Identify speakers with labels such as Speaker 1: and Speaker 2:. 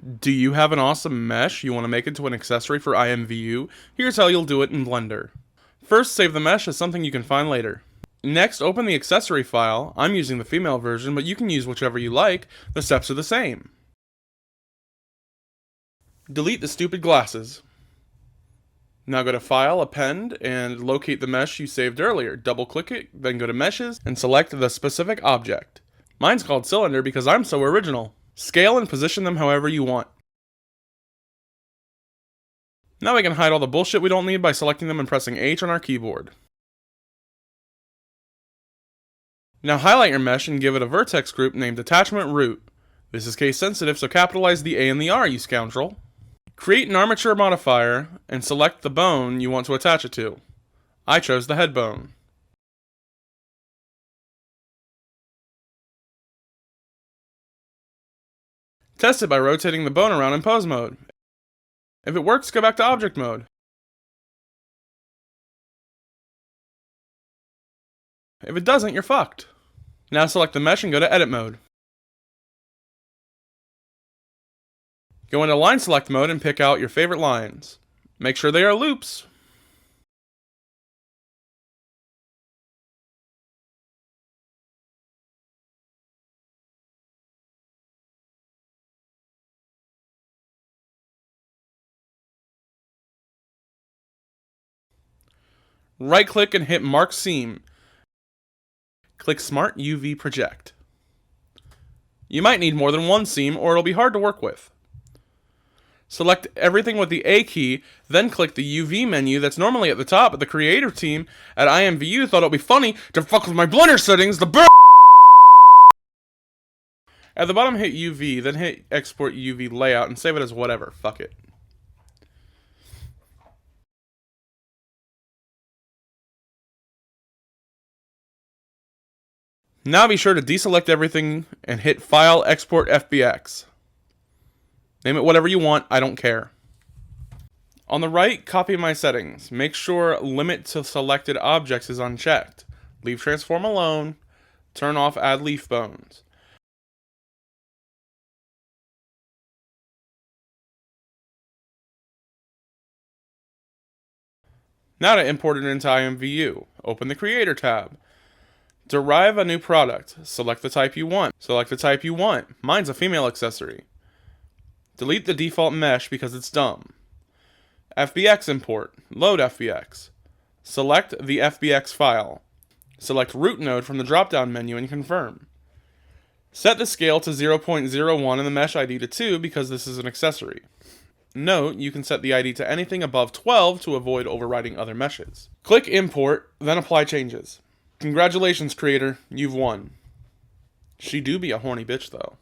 Speaker 1: Do you have an awesome mesh you want to make into an accessory for IMVU? Here's how you'll do it in Blender. First, save the mesh as something you can find later. Next, open the accessory file. I'm using the female version, but you can use whichever you like. The steps are the same. Delete the stupid glasses. Now go to File, Append, and locate the mesh you saved earlier. Double-click it, then go to Meshes, and select the specific object. Mine's called Cylinder because I'm so original. Scale and position them however you want. Now we can hide all the bullshit we don't need by selecting them and pressing H on our keyboard. Now highlight your mesh and give it a vertex group named Attachment Root. This is case sensitive, so capitalize the A and the R, you scoundrel. Create an armature modifier and select the bone you want to attach it to. I chose the head bone. Test it by rotating the bone around in pose mode. If it works, go back to object mode. If it doesn't, you're fucked. Now select the mesh and go to edit mode. Go into line select mode and pick out your favorite lines. Make sure they are loops. Right-click and hit Mark Seam. Click Smart UV Project. You might need more than one seam or it'll be hard to work with. Select everything with the A key, then click the UV menu that's normally at the top, but the creator team at IMVU thought it would be funny to fuck with my Blender settings, At the bottom hit UV, then hit Export UV Layout and save it as whatever, fuck it. Now be sure to deselect everything and hit File, Export FBX. Name it whatever you want, I don't care. On the right, copy my settings. Make sure Limit to Selected Objects is unchecked. Leave Transform alone. Turn off Add Leaf Bones. Now to import it into IMVU. Open the Creator tab. Derive a new product. Select the type you want. Select the type you want. Mine's a female accessory. Delete the default mesh because it's dumb. FBX import. Load FBX. Select the FBX file. Select root node from the drop-down menu and confirm. Set the scale to 0.01 and the mesh ID to 2 because this is an accessory. Note, you can set the ID to anything above 12 to avoid overriding other meshes. Click import, then apply changes. Congratulations, creator, you've won. She do be a horny bitch, though.